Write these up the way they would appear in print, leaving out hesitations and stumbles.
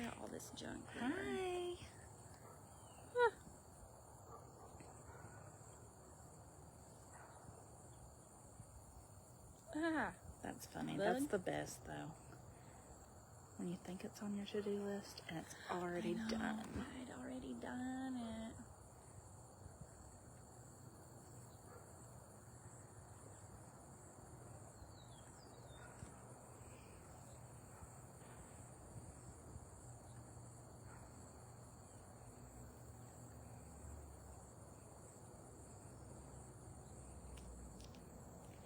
at all this junk. Hi. That's funny. Bud? That's the best, though. When you think it's on your to-do list and it's already done. I'd already done it.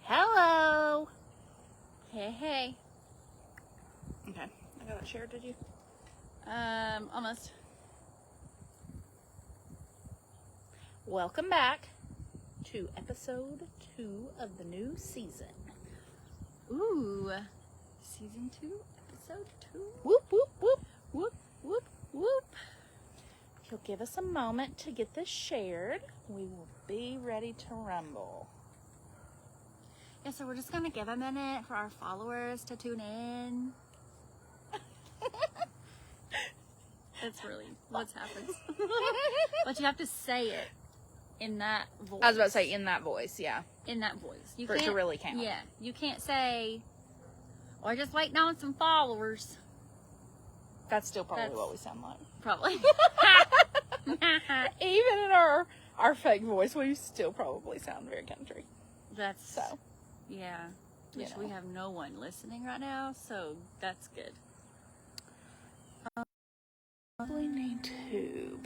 Hello. Hey. Okay. I got it shared, did you? Almost. Welcome back to episode 2 of the new season. Ooh. Season 2, episode 2. Whoop, whoop, whoop. Whoop, whoop, whoop. If you'll give us a moment to get this shared, we will be ready to rumble. Yeah, so we're just going to give a minute for our followers to tune in. That's really what's happened. But you have to say it in that voice. I was about to say in that voice, yeah. In that voice. You For it to can't- really count. Yeah. You can't say, we're just waiting on some followers. That's still probably That's- what we sound like. Probably. Even in our fake voice, we still probably sound very country. That's, So, yeah. you Which we know. have no one listening right now, so that's good. Probably need to.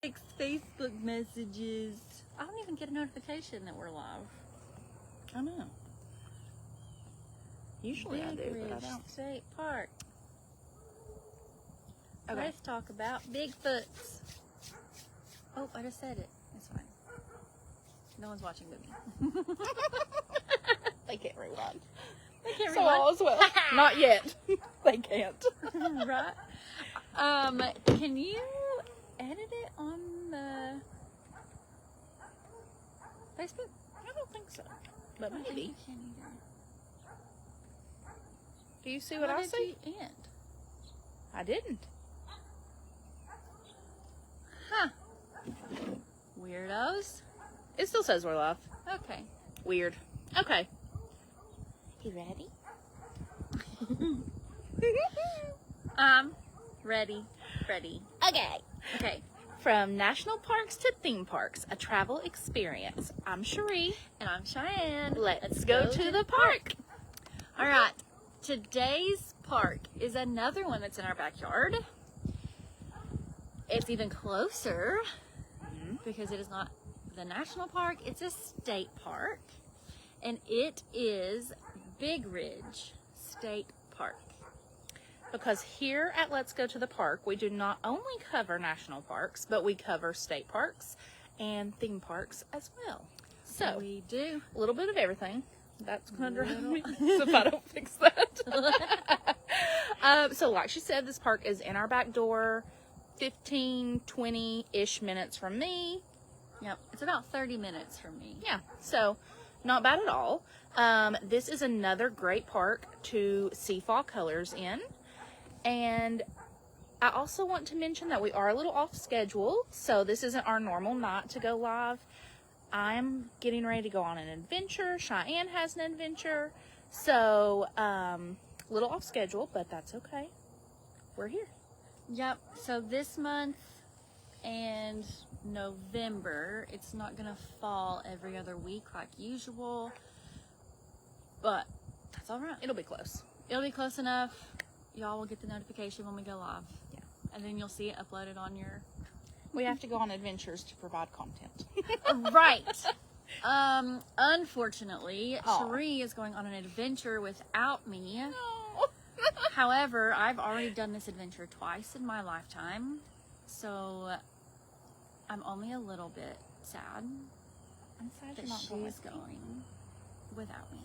6 Facebook messages. I don't even get a notification that we're live. I know. Usually I do, Big but I Ridge don't. State Park. Okay. Let's talk about Bigfoots. Oh, I just said it. It's fine. No one's watching with me. They can't rewind. They can't So all is well. Not yet. They can't. Right? Can you edit it on the Facebook? I don't think so. But I don't think maybe. you can either. Do you see what How I did see? you end? I didn't. Huh. Weirdos. It still says we're live. Okay. Weird. Okay. You ready? Ready. Okay. Okay. From national parks to theme parks, a travel experience. I'm Sheree. And I'm Cheyenne. Let's go to the park. All right. Today's park is another one that's in our backyard. It's even closer because it is not the national park. It's a state park. And it is Big Ridge State Park. Because here at Let's Go to the Park, we do not only cover national parks, but we cover state parks and theme parks as well. So, We do. a little bit of everything. That's going to drive me if I don't fix that. So like she said, this park is in our back door, 15, 20-ish minutes from me. Yep. It's about 30 minutes from me. Yeah, so not bad at all. This is another great park to see fall colors in. And I also want to mention that we are a little off schedule, so this isn't our normal night to go live. I'm getting ready to go on an adventure. Cheyenne has an adventure. So, a little off schedule, but that's okay. We're here. Yep. So this month and November, it's not going to fall every other week like usual. But that's all right. It'll be close. It'll be close enough. Y'all will get the notification when we go live. Yeah. And then you'll see it uploaded on your... We have to go on adventures to provide content. Right. Unfortunately, Aw. Sheree is going on an adventure without me. No. However, I've already done this adventure twice in my lifetime. So I'm only a little bit sad I'm sad that you're not going she's with me. going without me.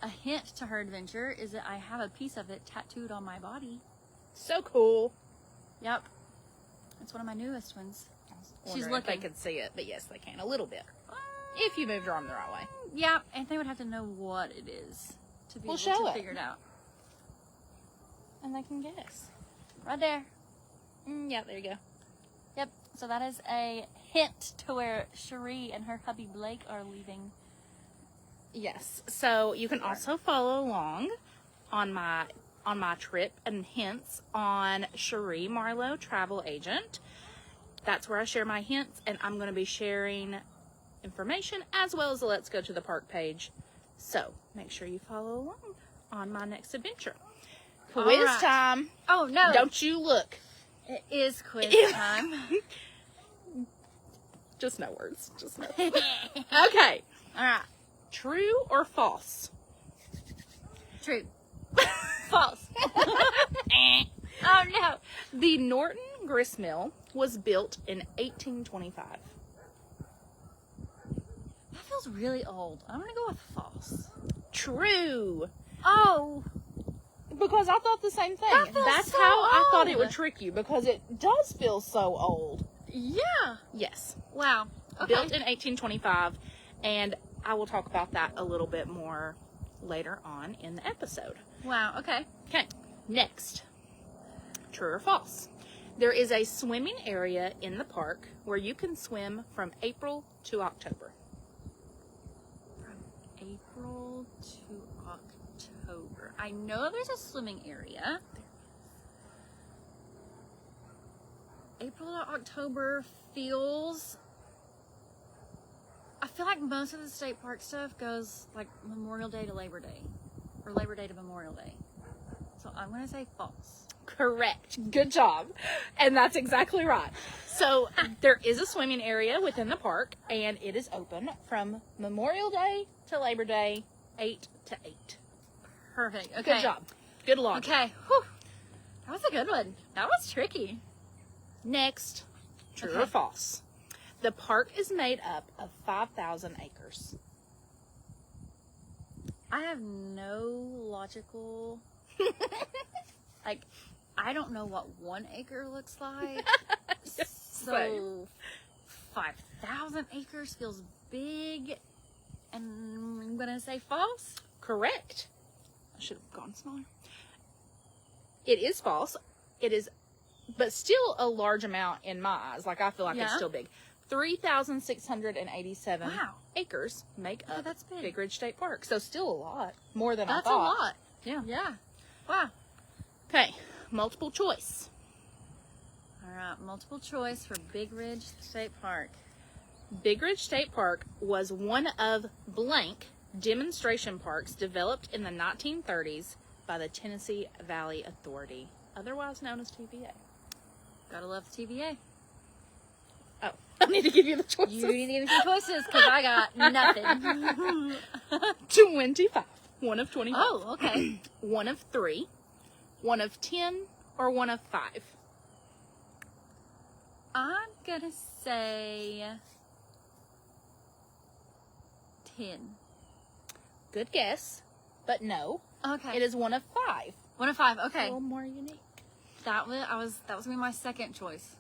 A hint to her adventure is that I have a piece of it tattooed on my body. So cool. Yep. It's one of my newest ones. She's She's looking. If they could see it, but yes, they can a little bit. If you moved your arm the right way. Yeah, and they would have to know what it is to be We'll able show to it. figure it out. and they can guess. Right there. Yeah, there you go. Yep. So that is a hint to where Sheree and her hubby Blake are leaving. Yes. So you can also follow along on my trip and hints on Sheree Marlowe, travel agent. That's where I share my hints, and I'm going to be sharing information as well as the Let's Go to the Park page. So make sure you follow along on my next adventure. Quiz right. time. Oh no! Don't you look. It is quiz time. Just no words. Just no. Okay. All right. True or false? True. False. Oh no! The Norton gristmill was built in 1825. That feels really old. I'm gonna go with false. True. Oh. Because I thought the same thing. That feels That's so how I thought it old. would trick you, because it does feel so old. Yeah. Yes. Wow. Okay. Built in 1825, and I will talk about that a little bit more later on in the episode. Wow. Okay. Okay, next. True or false? There is a swimming area in the park where you can swim from April to October. From April to October. I know there's a swimming area. April to October feels... I feel like most of the state park stuff goes like Memorial Day to Labor Day. Or Labor Day to Memorial Day. So I'm going to say false. Correct. Good job. And that's exactly right. So there is a swimming area within the park, and it is open from Memorial Day to Labor Day, 8 to 8. Perfect. Okay. Good job. Good logic. Okay. Whew. That was a good one. That was tricky. Next, true Okay. or false? The park is made up of 5,000 acres. I have no logical... like, I don't know what 1 acre looks like. So, same. 5,000 acres feels big. And I'm going to say false. Correct. I should have gone smaller. It is false. It is, but still a large amount in my eyes. Like, I feel like it's Yeah. still big. 3,687 Wow. acres make Yeah, up that's big. Big Ridge State Park. So still a lot. More than I That's a thought. lot. Yeah. Yeah. Wow. Okay. Multiple choice. All right. Multiple choice for Big Ridge State Park. Big Ridge State Park was one of blank demonstration parks developed in the 1930s by the Tennessee Valley Authority, otherwise known as TVA. Gotta love the TVA. Oh, I need to give you the choices. You need to give me some choices because I got nothing. 25. One of 25. Oh, okay. One of 3. One of 10. Or one of 5. I'm gonna say 10. Good guess, but no. Okay. It is one of 5. 1 of 5. A Okay. little more unique. That was gonna be my second choice.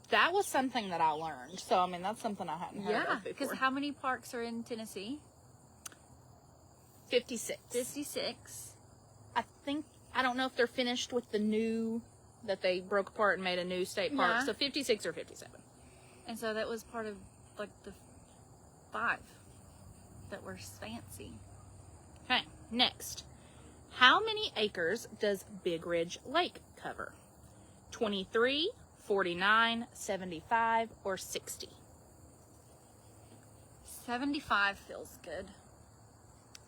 That was something that I learned. So, I mean, that's something I hadn't heard Yeah, of because before. how many parks are in Tennessee? 56. 56. I don't know if they're finished with the new, that they broke apart and made a new state park. Yeah. So 56 or 57. And so that was part of like the 5 that were fancy. Okay, next. How many acres does Big Ridge Lake cover? 23, 49, 75, or 60? 75 feels good.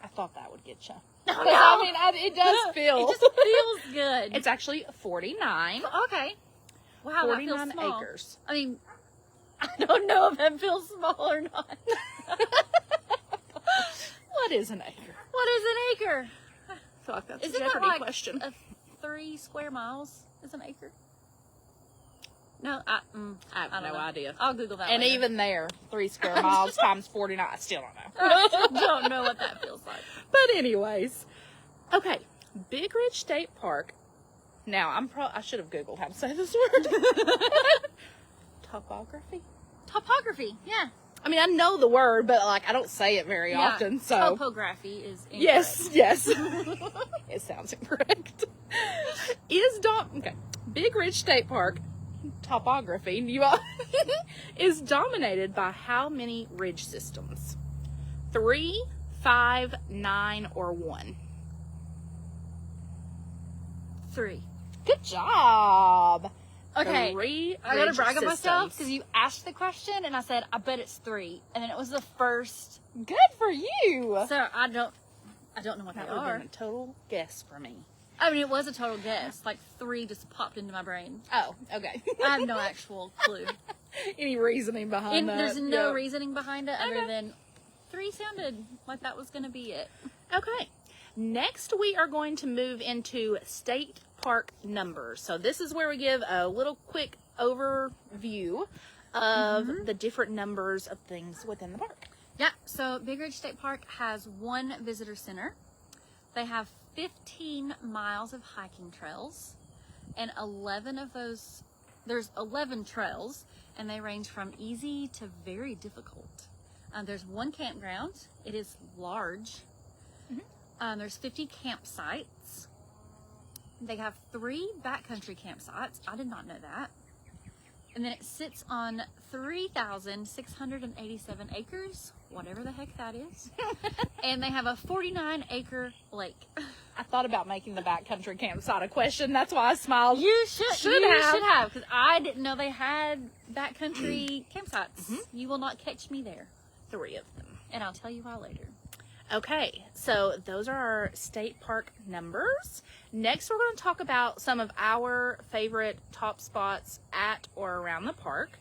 I thought that would get you. No, I mean, it does feel. It just feels good. It's actually 49. Okay. Wow, that 49 feels small. acres. I mean, I don't know if that feels small or not. What is an acre? What is an acre? I feel like that's Isn't a that Jeopardy like question. 3 square miles is an acre? No, I I have don't no know. idea. I'll Google that And later. even there, 3 square miles times 49, I still don't know. I still don't know what that feels like. But anyways, okay, Big Ridge State Park. Now, I should have Googled how to say this word. Topography? Topography, yeah. I mean, I know the word, but like I don't say it very Yeah, often, so. Topography is incorrect. Yes. It sounds incorrect. Big Ridge State Park topography is dominated by how many ridge systems? 3, 5, 9, or 1? 3. Good job. Okay, 3 I gotta ridge brag on myself systems. because you asked the question and I said, I bet it's 3. And then it was the first. Good for you. So I don't know what That they would have are. been a total guess for me. I mean, it was a total guess. Like 3 just popped into my brain. Oh, okay. I have no actual clue. Any reasoning behind that? There's no Yep. reasoning behind it other Okay. than 3 sounded like that was going to be it. Okay. Next, we are going to move into state park numbers. So this is where we give a little quick overview of the different numbers of things within the park. Yeah, so Big Ridge State Park has 1 visitor center. They have 15 miles of hiking trails, and 11 of those, there's 11 trails, and they range from easy to very difficult. There's 1 campground. It is large. There's 50 campsites. They have 3 backcountry campsites. I did not know that. And then it sits on 3,687 acres, whatever the heck that is. And they have a 49-acre lake. I thought about making the backcountry campsite a question. That's why I smiled. You should have, because I didn't know they had backcountry campsites. You will not catch me there. 3 of them. And I'll tell you why later. Okay, so those are our state park numbers. Next, we're going to talk about some of our favorite top spots at or around the park.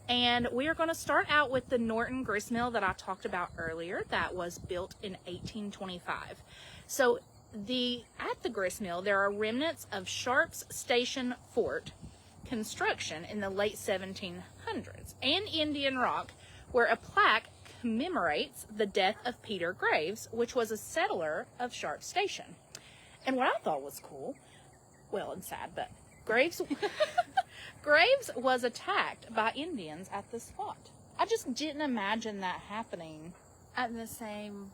And we are going to start out with the Norton Gristmill that I talked about earlier that was built in 1825. So at the gristmill, there are remnants of Sharp's Station Fort construction in the late 1700s and Indian Rock, where a plaque commemorates the death of Peter Graves, which was a settler of Sharp Station. And what I thought was cool, well and sad, but Graves was attacked by Indians at the spot. I just didn't imagine that happening At the same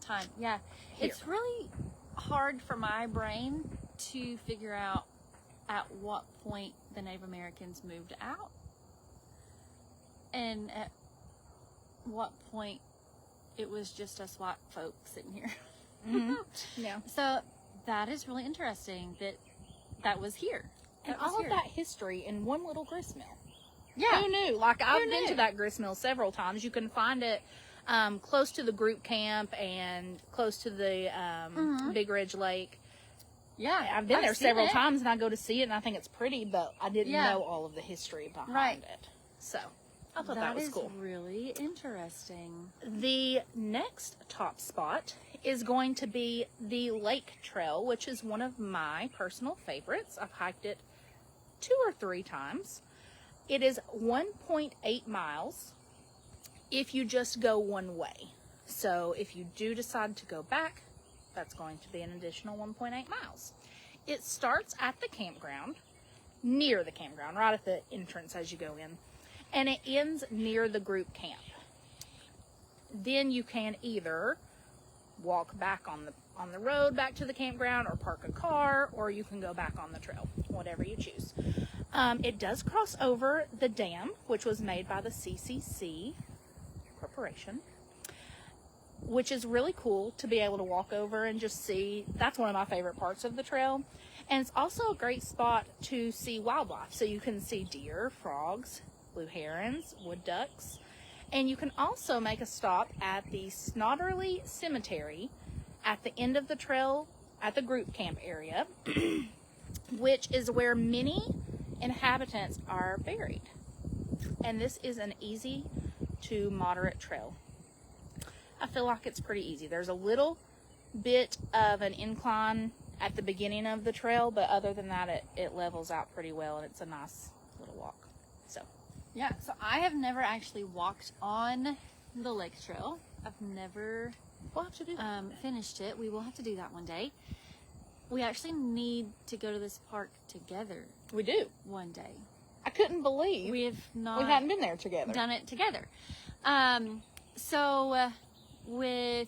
time. Yeah. Here. It's really hard for my brain to figure out at what point the Native Americans moved out. And at what point it was just us white folks sitting here. Yeah. So that is really interesting that was here. And That was all of here. that history in one little gristmill. Yeah. Who knew? Like, I've been knew? to that gristmill several times. You can find it close to the group camp and close to the Big Ridge Lake. Yeah. I've been there seen several it. times, and I go to see it, and I think it's pretty, but I didn't Yeah. know all of the history behind Right. it. So, I thought that was is cool. really interesting. The next top spot is going to be the Lake Trail, which is one of my personal favorites. I've hiked it 2 or 3 times. It is 1.8 miles if you just go one way. So if you do decide to go back, that's going to be an additional 1.8 miles. It starts at the campground, near the campground, right at the entrance as you go in, and it ends near the group camp. Then you can either walk back on the road back to the campground, or park a car, or you can go back on the trail, whatever you choose. It does cross over the dam, which was made by the CCC Corporation, which is really cool to be able to walk over and just see. That's one of my favorite parts of the trail. And it's also a great spot to see wildlife. So you can see deer, frogs, blue herons, wood ducks. And you can also make a stop at the Snodderly Cemetery at the end of the trail at the group camp area, which is where many inhabitants are buried. And this is an easy to moderate trail. I feel like it's pretty easy. There's a little bit of an incline at the beginning of the trail, but other than that, it levels out pretty well, and it's a nice little walk. So, Yeah, so I have never actually walked on the lake trail. I've never we'll have to do that. finished it. We will have to do that one day. We actually need to go to this park together We do. one day. I couldn't believe We have not we hadn't been there together. done it together. So with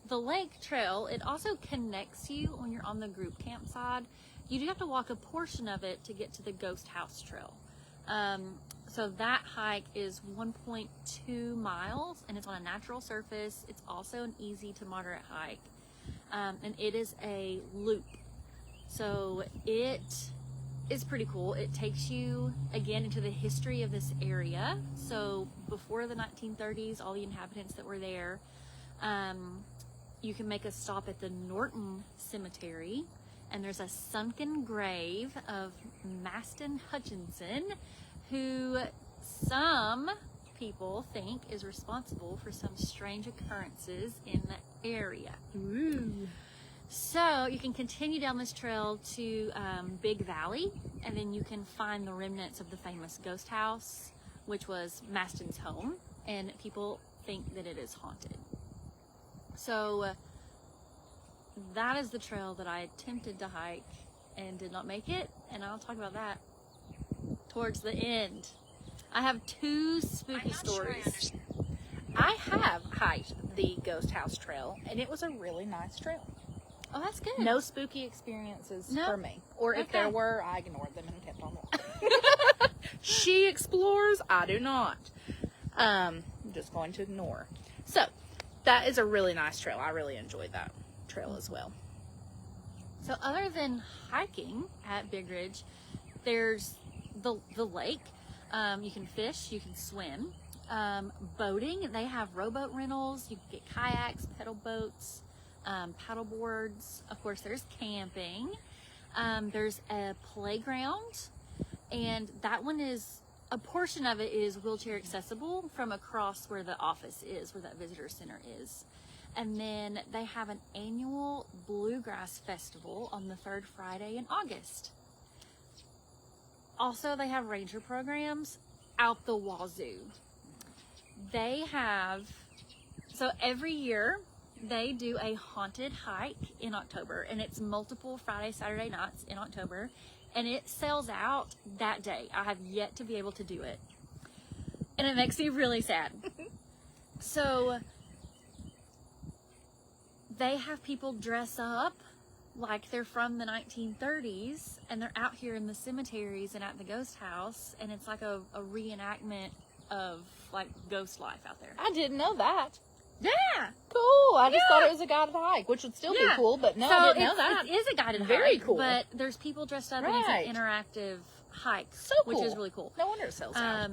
the lake trail, it also connects you when you're on the group camp side you do have to walk a portion of it to get to the Ghost House Trail. So that hike is 1.2 miles, and it's on a natural surface. It's also an easy to moderate hike, and it is a loop. So it is pretty cool. It takes you again into the history of this area. So before the 1930s, all the inhabitants that were there, you can make a stop at the Norton Cemetery, and there's a sunken grave of Maston Hutchinson, who some people think is responsible for some strange occurrences in the area. Ooh. So you can continue down this trail to Big Valley, and then you can find the remnants of the famous ghost house, which was Maston's home, and people think that it is haunted. So that is the trail that I attempted to hike and did not make it, and I'll talk about that towards the end. I have two spooky stories. I have hiked the Ghost House Trail, and it was a really nice trail. Oh, that's good. No spooky experiences No? for me. Or if Okay. there were, I ignored them and kept on walking. She explores, I do not. I'm just going to ignore. So, that is a really nice trail. I really enjoyed that trail as well. So other than hiking at Big Ridge, there's the lake. You can fish, you can swim. Boating, they have rowboat rentals. You can get kayaks, pedal boats, paddle boards. Of course, there's camping. There's a playground, and that one is, a portion of it is wheelchair accessible from across where the office is, where that visitor center is. And then they have an annual bluegrass festival on the third Friday in August. Also, they have ranger programs out the wazoo. They have, so every year they do a haunted hike in October, and it's multiple Friday, Saturday nights in October, and it sells out that day. I have yet to be able to do it, and it makes me really sad. So they have people dress up like they're from the 1930s, and they're out here in the cemeteries and at the ghost house, and it's like a reenactment of like ghost life out there. I didn't know that. Yeah! Cool. I just Yeah. thought it was a guided hike, which would still be Yeah. cool, but no, So I didn't know that. it is a guided Very hike, cool. but there's people dressed up, Right. and it's an interactive hike, So which is cool. really cool. No wonder it sells out.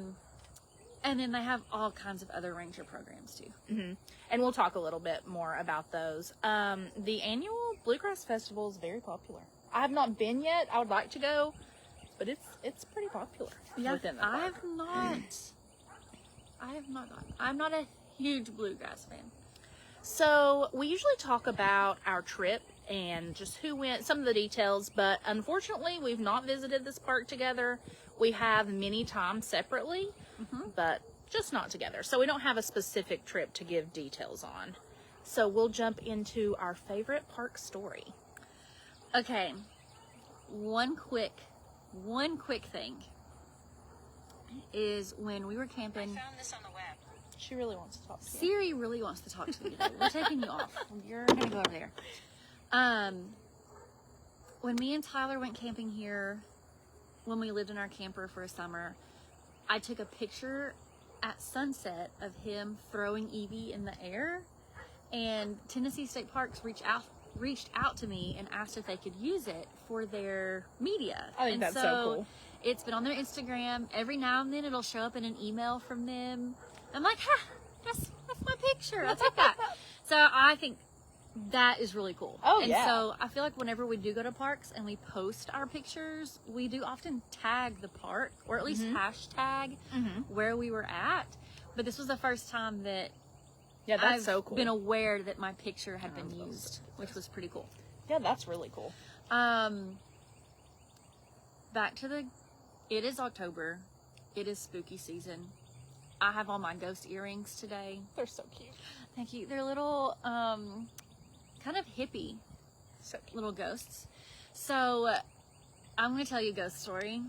And then they have all kinds of other ranger programs too. And we'll talk a little bit more about those. The annual Bluegrass Festival is very popular. I have not been yet. I would like to go, but it's pretty popular within the park. I have not gone. I'm not a huge bluegrass fan. So we usually talk about our trip and just who went, some of the details, but unfortunately we've not visited this park together. We have many times separately, but just not together. So we don't have a specific trip to give details on. So we'll jump into our favorite park story. Okay, one quick thing is when we were camping. Found this on the web. She really wants to talk to you. Siri really wants to talk to me today. We're taking you off. You're gonna go over there. When me and Tyler went camping here, when we lived in our camper for a summer, I took a picture at sunset of him throwing Evie in the air, and Tennessee State Parks reached out to me and asked if they could use it for their media. I think that's so cool. It's been on their Instagram. Every now and then it'll show up in an email from them. I'm like, that's my picture. I'll take that. So I think that is really cool. Oh, and yeah. so I feel like whenever we do go to parks and we post our pictures, we do often tag the park, or at least hashtag where we were at. But this was the first time that Yeah, that's I've so cool. been aware that my picture had been used, which was pretty cool. Yeah, that's really cool. Back to it is October. It is spooky season. I have on my ghost earrings today. They're so cute. Thank you. They're little, kind of hippie So cute. little ghosts. So I'm going to tell you a ghost story.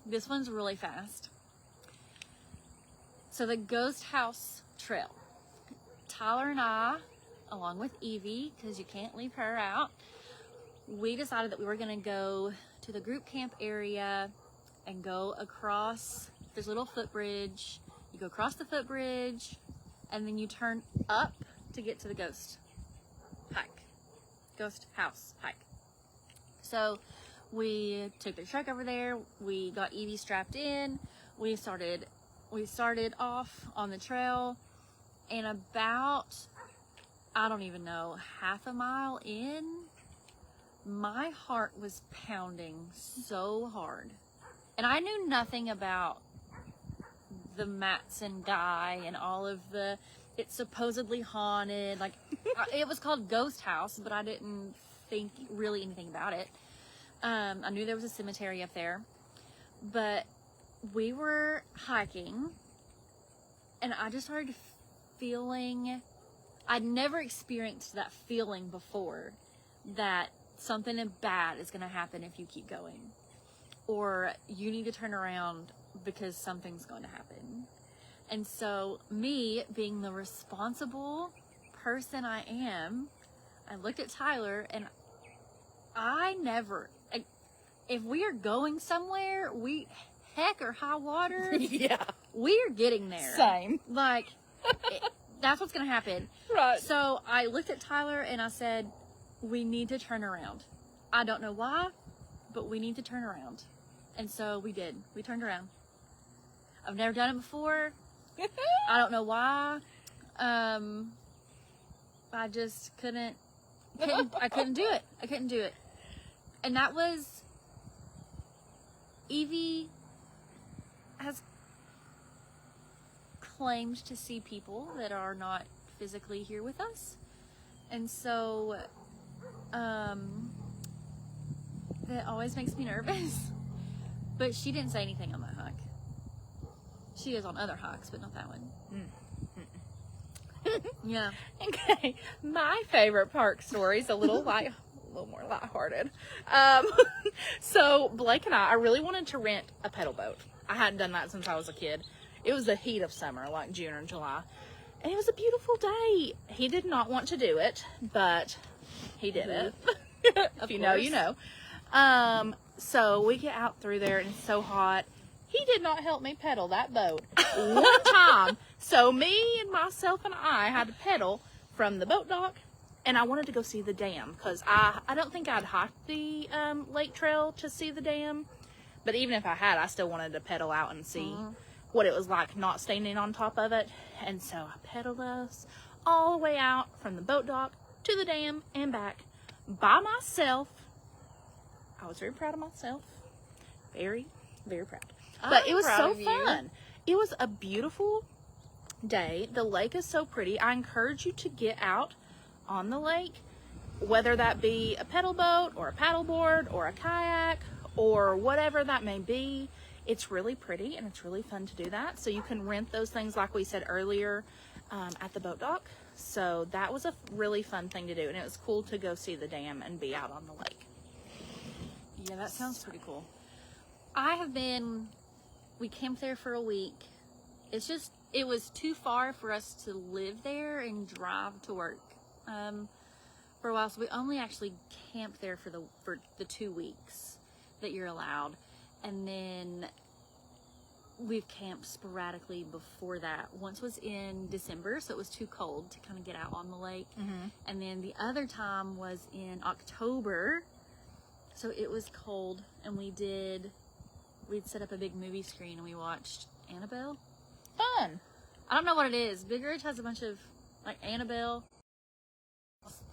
This one's really fast. So the Ghost House Trail. Tyler and I, along with Evie, because you can't leave her out, we decided that we were going to go to the group camp area and go across. There's a little footbridge. You go across the footbridge, and then you turn up to get to the ghost house hike. So we took the truck over there. We got Evie strapped in. We started off on the trail, and about, I don't even know, half a mile in, my heart was pounding so hard. And I knew nothing about the Matson guy and all of the, it's supposedly haunted. Like, it was called Ghost House, but I didn't think really anything about it. I knew there was a cemetery up there, but we were hiking, and I just started feeling, I'd never experienced that feeling before, that something bad is going to happen if you keep going, or you need to turn around because something's going to happen. And so, me being the responsible person I am, I looked at Tyler, and if we are going somewhere, heck or high water, Yeah. we are getting there. Same. Like, that's what's going to happen. Right. So I looked at Tyler and I said, we need to turn around. I don't know why, but we need to turn around. And so we did. We turned around. I've never done it before. I don't know why. I just couldn't I couldn't do it. I couldn't do it. And that was, Evie has claimed to see people that are not physically here with us. And so, that always makes me nervous. But she didn't say anything on that hike. She is on other hikes, but not that one. Yeah. Okay. My favorite park story is a little more lighthearted. So Blake and I really wanted to rent a pedal boat. I hadn't done that since I was a kid. It was the heat of summer, like June or July. And it was a beautiful day. He did not want to do it, but he did it. If you know, you know. So we get out through there and it's so hot. He did not help me pedal that boat one time. So me and myself and I had to pedal from the boat dock, and I wanted to go see the dam because I don't think I'd hiked the lake trail to see the dam, but even if I had, I still wanted to pedal out and see what it was like not standing on top of it. And so I pedaled us all the way out from the boat dock to the dam and back by myself. I was very proud of myself. Very, very proud. But it was so fun. It was a beautiful day. The lake is so pretty. I encourage you to get out on the lake, whether that be a pedal boat or a paddleboard or a kayak or whatever that may be. It's really pretty and it's really fun to do that. So you can rent those things like we said earlier at the boat dock. So that was a really fun thing to do, and it was cool to go see the dam and be out on the lake. Yeah, that sounds pretty cool. We camped there for a week. It was too far for us to live there and drive to work for a while. So we only actually camped there for the 2 weeks that you're allowed. And then we've camped sporadically before that. Once was in December, so it was too cold to kind of get out on the lake. And then the other time was in October, so it was cold, and we'd set up a big movie screen and we watched Annabelle. Fun. I don't know what it is. Big Ridge has a bunch of, like, Annabelle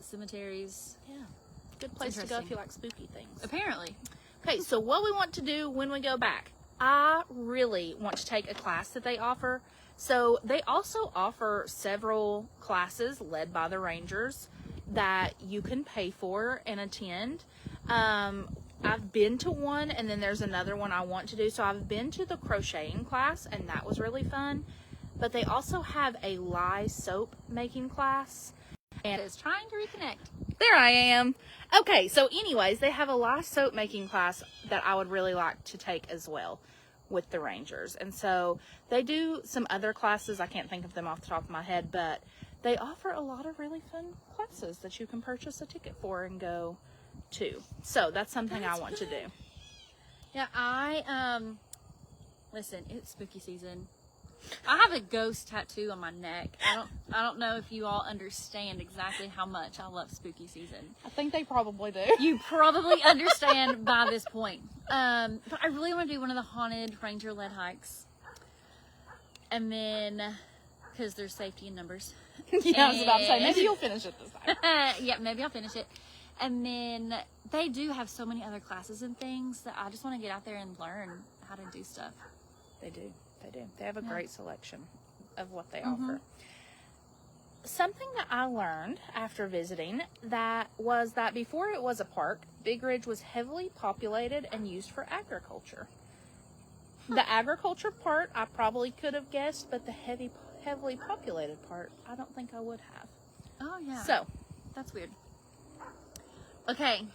cemeteries. Yeah. Good place to go if you like spooky things. Apparently. Okay, so what we want to do when we go back, I really want to take a class that they offer. So they also offer several classes led by the Rangers that you can pay for and attend. I've been to one, and then there's another one I want to do. So I've been to the crocheting class, and that was really fun. But they also have a lye soap making class. And It's trying to reconnect. there I am. Okay, so anyways, they have a lye soap making class that I would really like to take as well with the Rangers. And so they do some other classes. I can't think of them off the top of my head, but they offer a lot of really fun classes that you can purchase a ticket for and go to. So that's something I want to do. Yeah, listen, it's spooky season. I have a ghost tattoo on my neck. I don't know if you all understand exactly how much I love spooky season. I think they probably do. You probably understand by this point. But I really want to do one of the haunted ranger-led hikes. And then, because there's safety in numbers. Yeah, I was about to say, maybe you'll finish it this time. Yeah, maybe I'll finish it. And then they do have so many other classes and things that I just want to get out there and learn how to do stuff. They do. They have a great selection of what they offer. Something that I learned after visiting that before it was a park, Big Ridge was heavily populated and used for agriculture. The agriculture part I probably could have guessed, but the heavily populated part I don't think I would have. Oh yeah. So that's weird. Okay.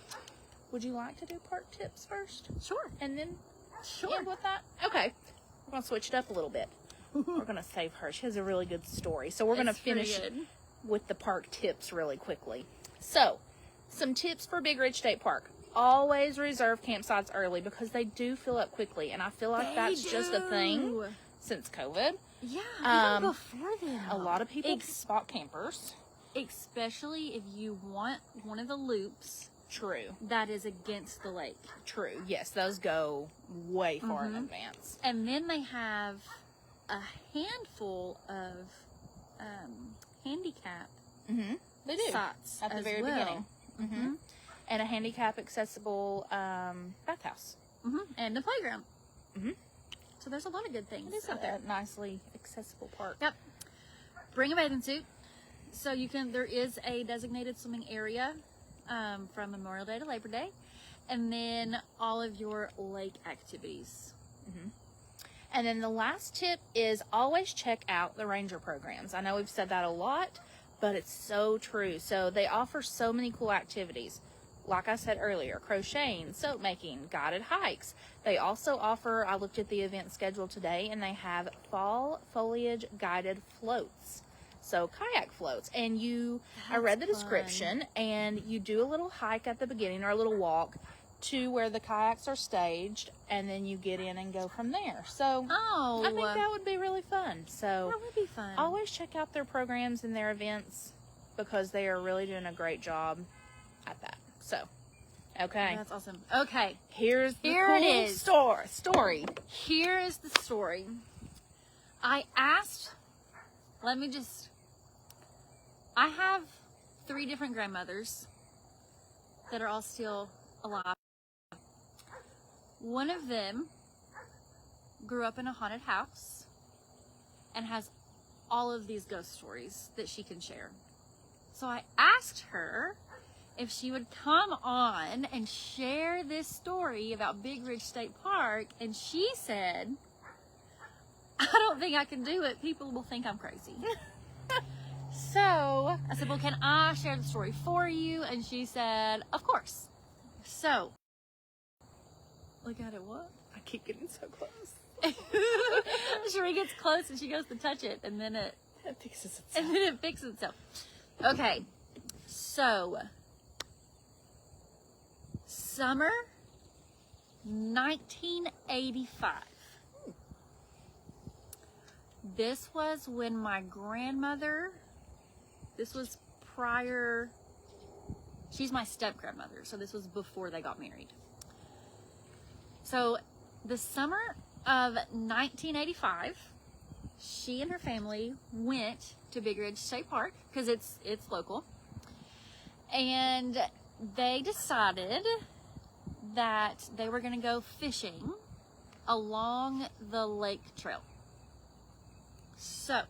Would you like to do park tips first? Sure. And then Sure. end with that? Okay. We're going to switch it up a little bit. We're going to save her. She has a really good story. So we're going to finish with the park tips really quickly. So, some tips for Big Ridge State Park. Always reserve campsites early because they do fill up quickly. And I feel like that's just a thing since COVID. Yeah, even before then. A lot of people spot campers. Especially if you want one of the loops. True. That is against the lake. True. Yes, those go way far in advance. And then they have a handful of handicap They do. sites At the very beginning. And a handicap accessible bathhouse. And the playground. So there's a lot of good things out there. A nicely accessible park. Yep. Bring a bathing suit. So you can, there is a designated swimming area from Memorial Day to Labor Day. And then all of your lake activities. And then the last tip is always check out the ranger programs. I know we've said that a lot, but it's so true. So they offer so many cool activities. Like I said earlier, crocheting, soap making, guided hikes. They also offer, I looked at the event schedule today, and they have fall foliage guided floats. So kayak floats. And I read the description, and you do a little hike at the beginning, or a little walk, to where the kayaks are staged, and then you get in and go from there. So I think that would be really fun. So that would be fun. Always check out their programs and their events because they are really doing a great job at that. So, okay. That's awesome. Okay. Here it is. Story. Here is the story. I have 3 different grandmothers that are all still alive. One of them grew up in a haunted house and has all of these ghost stories that she can share. So I asked her if she would come on and share this story about Big Ridge State Park, and she said, I don't think I can do it. People will think I'm crazy. So I said, well, can I share the story for you? And she said, of course. So, look at it, what? I keep getting so close. Sheree gets close and she goes to touch it, and then it fixes itself. And then it fixes itself. Okay, so summer 1985. This was when my grandmother, this was prior, she's my step-grandmother, so this was before they got married. So the summer of 1985, she and her family went to Big Ridge State Park because it's local, and they decided that they were going to go fishing along the lake trail. So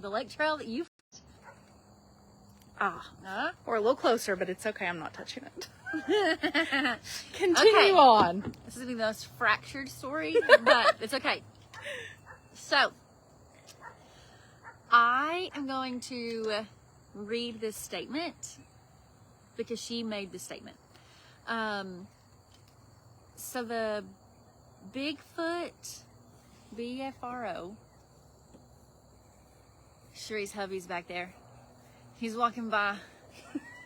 the lake trail that you we're a little closer, but it's okay. I'm not touching it. Continue on. This is going to be the most fractured story, but it's okay. So, I am going to read this statement because she made the statement. So the Bigfoot, BFRO, Sheree's hubby's back there. He's walking by.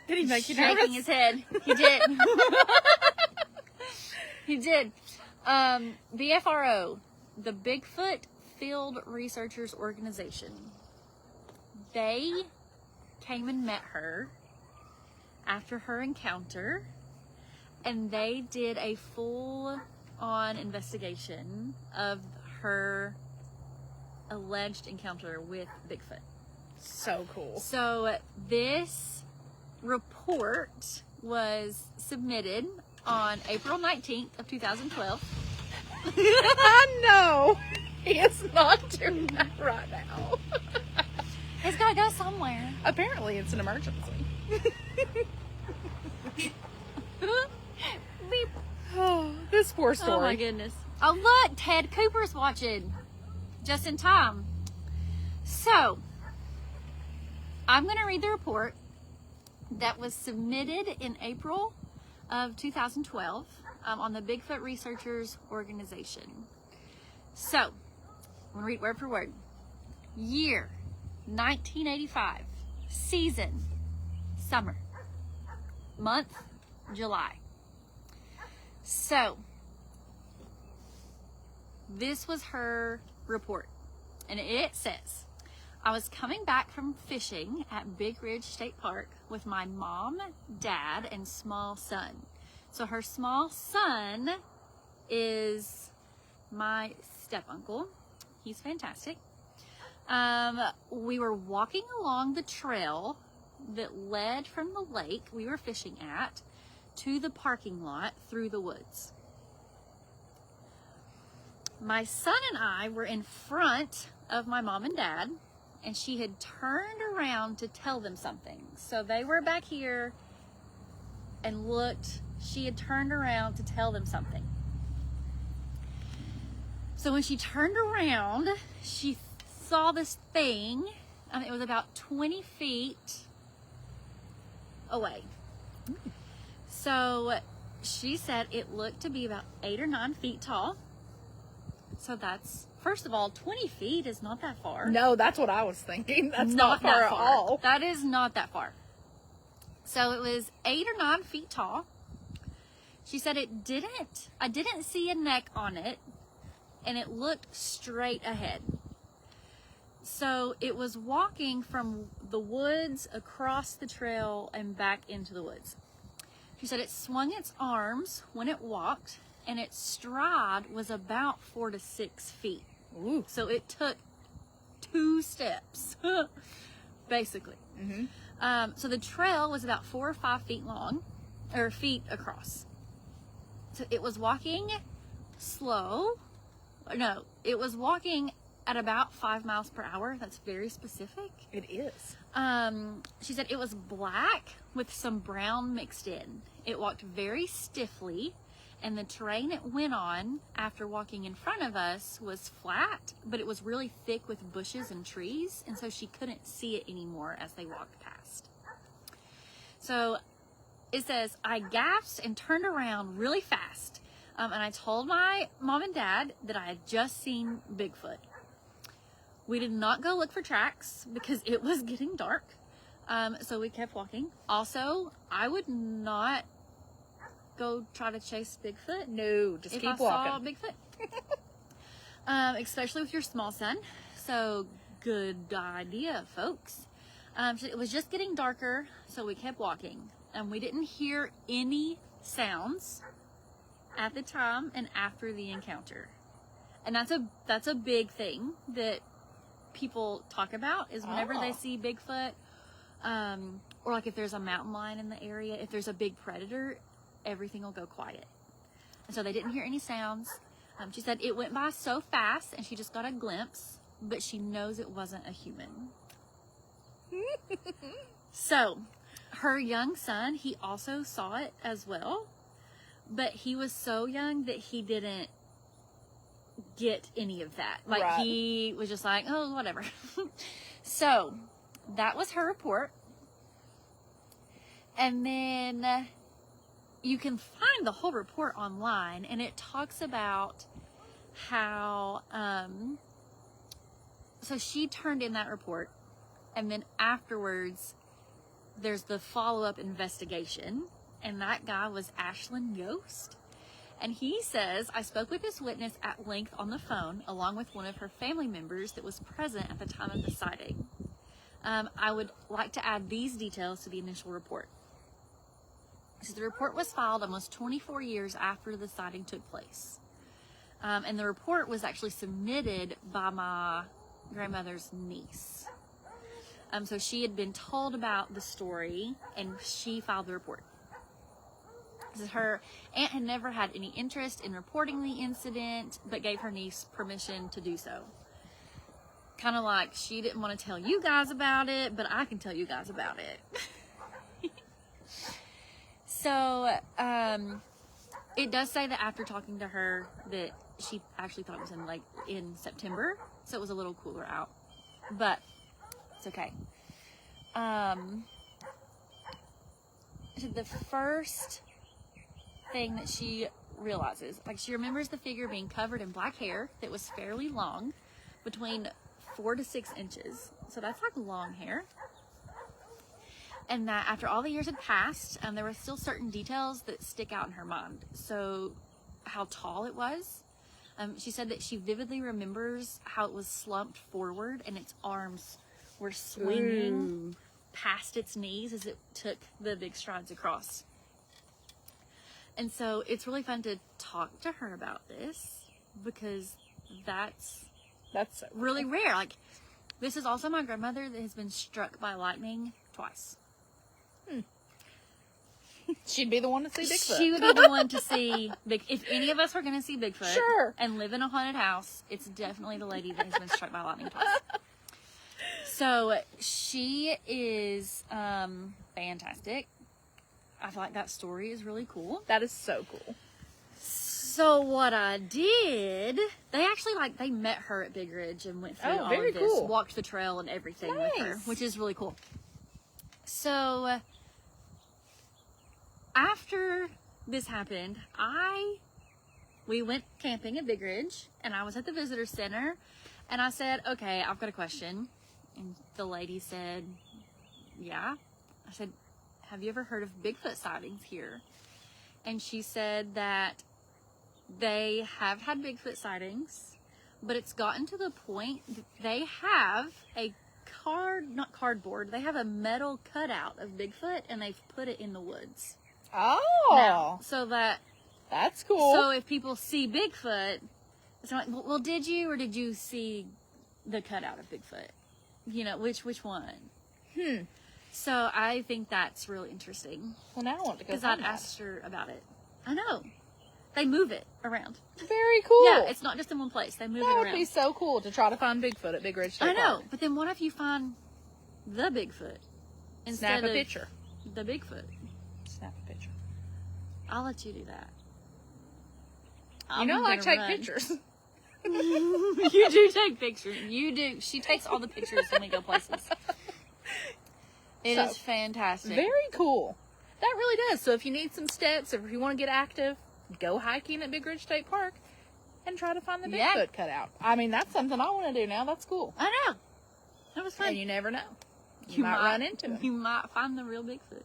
Did he make you shaking nervous? His head. He did. He did. BFRO, the Bigfoot Field Researchers Organization. They came and met her after her encounter, and they did a full-on investigation of her alleged encounter with Bigfoot. So cool. So this report was submitted on April 19th of 2012. I know. He is not doing that right now. It's gotta go somewhere. Apparently it's an emergency. Beep. Oh, this poor story. Oh my goodness. Oh look, Ted Cooper's watching. Just in time. So, I'm going to read the report that was submitted in April of 2012 on the Bigfoot Researchers Organization. So, I'm going to read word for word. Year, 1985. Season, summer. Month, July. So, this was her report. And it says, I was coming back from fishing at Big Ridge State Park with my mom, dad, and small son. So her small son is my step-uncle. He's fantastic. We were walking along the trail that led from the lake we were fishing at to the parking lot through the woods. My son and I were in front of my mom and dad, and she had turned around to tell them something. So they were back here and looked. She had turned around to tell them something. So when she turned around, she saw this thing. It was about 20 feet away. So she said it looked to be about 8 or 9 feet tall. So that's, first of all, 20 feet is not that far. No, that's what I was thinking. That's not far at all. That is not that far. So it was 8 or 9 feet tall. She said I didn't see a neck on it, and it looked straight ahead. So it was walking from the woods across the trail and back into the woods. She said it swung its arms when it walked, and its stride was about 4 to 6 feet. Ooh. So it took 2 steps, basically. Mm-hmm. So the trail was about 4 or 5 feet long, or feet across. So it was walking slow. No, it was walking at about 5 miles per hour. That's very specific. It is. She said it was black with some brown mixed in. It walked very stiffly, and the terrain it went on after walking in front of us was flat, but it was really thick with bushes and trees, and so she couldn't see it anymore as they walked past. So it says, I gasped and turned around really fast, and I told my mom and dad that I had just seen Bigfoot. We did not go look for tracks because it was getting dark, so we kept walking. Also, I would not go try to chase Bigfoot. No, just if keep I walking. saw Bigfoot. Especially with your small son. So good idea, folks. It was just getting darker, so we kept walking. And we didn't hear any sounds at the time and after the encounter. And that's a big thing that people talk about is whenever they see Bigfoot, or like if there's a mountain lion in the area, if there's a big predator, everything will go quiet. And so they didn't hear any sounds. She said it went by so fast and she just got a glimpse, but she knows it wasn't a human. So her young son, he also saw it as well, but he was so young that he didn't get any of that. Like, right. He was just like, oh, whatever. So that was her report. And then you can find the whole report online, and it talks about how, so she turned in that report, and then afterwards there's the follow-up investigation, and that guy was Ashland Yost. And he says, I spoke with this witness at length on the phone, along with one of her family members that was present at the time of the sighting. I would like to add these details to the initial report. So the report was filed almost 24 years after the sighting took place. And the report was actually submitted by my grandmother's niece. So she had been told about the story, and she filed the report. Her aunt had never had any interest in reporting the incident, but gave her niece permission to do so. Kind of like she didn't want to tell you guys about it, but I can tell you guys about it. So, it does say that after talking to her that she actually thought it was in September, so it was a little cooler out, but it's okay. So the first thing that she realizes, like, she remembers the figure being covered in black hair that was fairly long, between 4 to 6 inches. So that's like long hair. And that after all the years had passed, there were still certain details that stick out in her mind. So how tall it was. She said that she vividly remembers how it was slumped forward and its arms were swinging past its knees as it took the big strides across. And so it's really fun to talk to her about this, because that's really rare. Like, this is also my grandmother that has been struck by lightning twice. She'd be the one to see Bigfoot. She would be the one to see if any of us are going to see Bigfoot, sure, and live in a haunted house, it's definitely the lady that has been struck by lightning twice. So she is fantastic. I feel like that story is really cool. That is so cool. So what I did, they actually they met her at Big Ridge and went through all of this, cool. Walked the trail and everything with her, which is really cool. So after this happened, we went camping at Big Ridge, and I was at the visitor center, and I said, okay, I've got a question. And the lady said, yeah. I said, have you ever heard of Bigfoot sightings here? And she said that they have had Bigfoot sightings, but it's gotten to the point that they have a not cardboard, they have a metal cutout of Bigfoot, and they've put it in the woods. Oh. Now, so that's cool. So if people see Bigfoot, it's like, well, did you see the cutout of Bigfoot? You know, which one? So I think that's really interesting. Well, now I want to go. Because I'd asked her about it. I know. They move it around. Very cool. Yeah, it's not just in one place. They move it around. That would be so cool to try to find Bigfoot at Big Ridge State Park. I know, but then what if you find the Bigfoot instead Snap a picture. The Bigfoot. Snap a picture. I'll let you do that. You know I take pictures. You do take pictures. You do. She takes all the pictures when we go places. It is fantastic. Very cool. That really does. So if you need some steps, if you want to get active, go hiking at Big Ridge State Park and try to find the Bigfoot cutout. I mean, that's something I want to do now. That's cool. I know. That was fun. And you never know. You might run into him. You might find the real Bigfoot.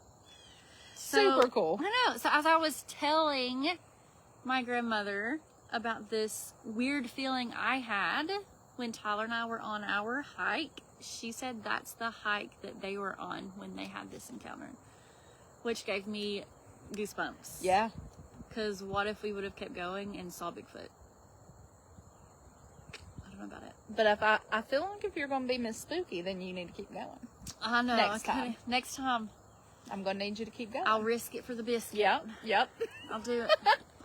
Super cool. I know. So as I was telling my grandmother about this weird feeling I had when Tyler and I were on our hike, she said that's the hike that they were on when they had this encounter, which gave me goosebumps. Yeah. Because what if we would have kept going and saw Bigfoot? I don't know about it. But if I feel like if you're going to be Miss Spooky, then you need to keep going. I know. Next time. I'm going to need you to keep going. I'll risk it for the biscuit. Yep. I'll do it.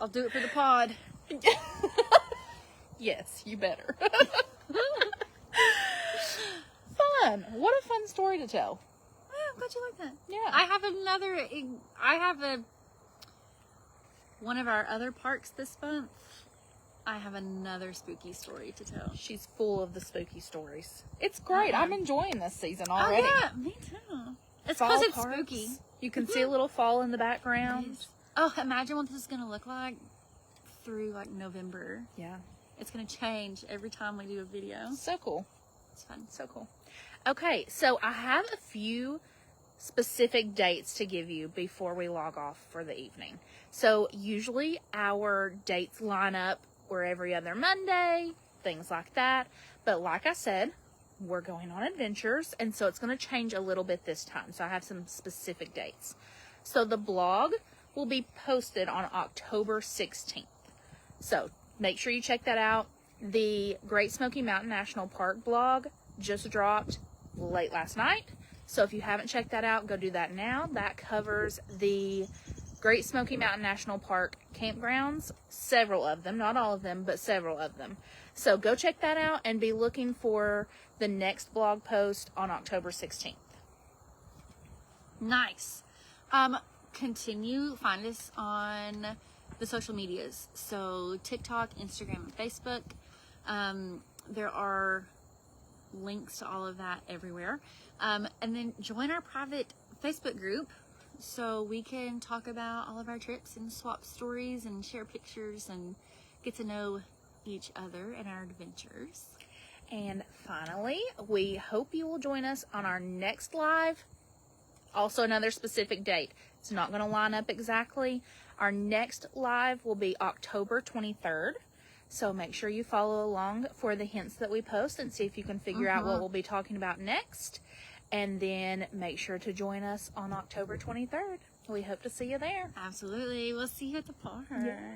I'll do it for the pod. Yes, you better. Fun. What a fun story to tell. Yeah, I'm glad you like that. Yeah. I have one of our other parks this month. I have another spooky story to tell. She's full of the spooky stories. It's great. I'm enjoying this season already. Oh, yeah, me too. It's because it's spooky. You can see a little fall in the background. Oh, imagine what this is going to look like through November. Yeah. It's going to change every time we do a video. So cool. It's fun. So cool. Okay, so I have a few specific dates to give you before we log off for the evening. So usually our dates line up. We're every other Monday, things like that. But like I said, we're going on adventures, and so it's going to change a little bit this time. So I have some specific dates. So the blog will be posted on October 16th. So make sure you check that out. The Great Smoky Mountain National Park blog just dropped late last night. So if you haven't checked that out, go do that now. That covers the Great Smoky Mountain National Park campgrounds, several of them, not all of them, but several of them. So go check that out and be looking for the next blog post on October 16th. Nice. Find us on the social medias. So TikTok, Instagram, and Facebook. There are links to all of that everywhere. And then join our private Facebook group so we can talk about all of our trips and swap stories and share pictures and get to know each other and our adventures. And finally, we hope you will join us on our next live. Also another specific date. It's not going to line up exactly. Our next live will be October 23rd. So make sure you follow along for the hints that we post and see if you can figure out what we'll be talking about next. And then make sure to join us on October 23rd. We hope to see you there. Absolutely. We'll see you at the park. Yeah.